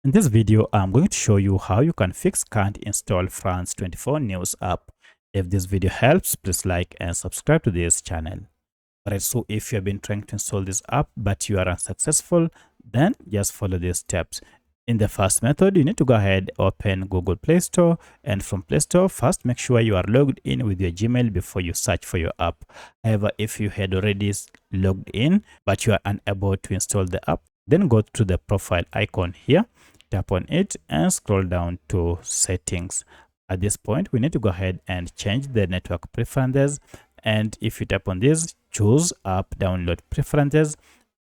In this video, I'm going to show you how you can fix can't install France 24 news app. If this video helps, please like and subscribe to this channel. Alright, so if you have been trying to install this app but you are unsuccessful, then just follow these steps. In the first method, you need to go ahead, open Google Play Store, and from Play Store, first make sure you are logged in with your Gmail before you search for your app. However, if you had already logged in but you are unable to install the app, then go to the profile icon here, tap on it and scroll down to settings. At this point, we need to go ahead and change the network preferences, and if you tap on this, choose app download preferences,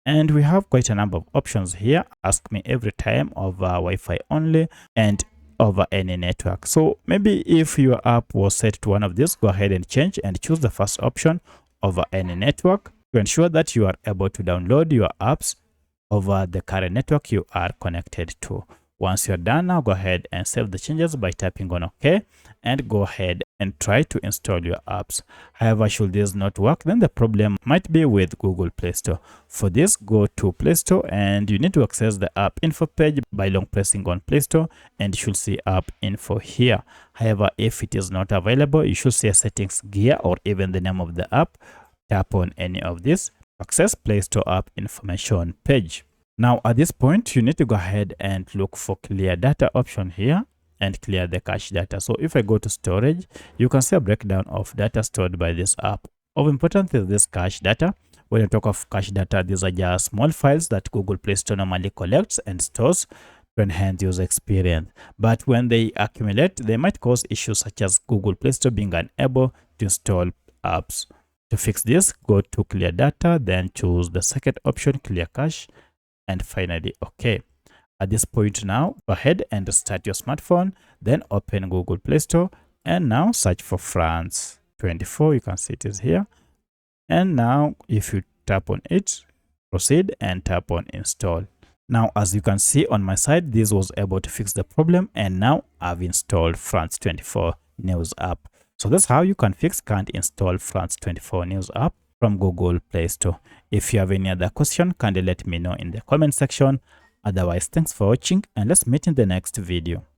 and we have quite a number of options here. Ask me every time, over Wi-Fi only, and over any network. So maybe if your app was set to one of these, go ahead and change and choose the first option, over any network, to ensure that you are able to download your apps over the current network you are connected to. Once you're done, now go ahead and save the changes by tapping on OK, and go ahead and try to install your apps. However, should this not work, then the problem might be with Google Play Store. For this, go to Play Store and you need to access the app info page by long pressing on Play Store, and you should see app info here. However, if it is not available, you should see a settings gear or even the name of the app. Tap on any of this, access Play Store app information page. Now at this point, you need to go ahead and look for clear data option here and clear the cache data. So if I go to storage, you can see a breakdown of data stored by this app. Of importance is this cache data. When you talk of cache data, these are just small files that Google Play Store normally collects and stores to enhance user experience. But when they accumulate, they might cause issues such as Google Play Store being unable to install apps. To fix this, go to clear data, then choose the second option, clear cache, and finally OK. At this point now, go ahead and restart your smartphone, then open Google Play Store and now search for France 24. You can see it is here. And now if you tap on it, proceed and tap on install. Now as you can see on my side, this was able to fix the problem, and now I've installed France 24 news app. So that's how you can fix can't install France 24 news app from Google Play Store. If you have any other question, kindly let me know in the comment section. Otherwise, thanks for watching and let's meet in the next video.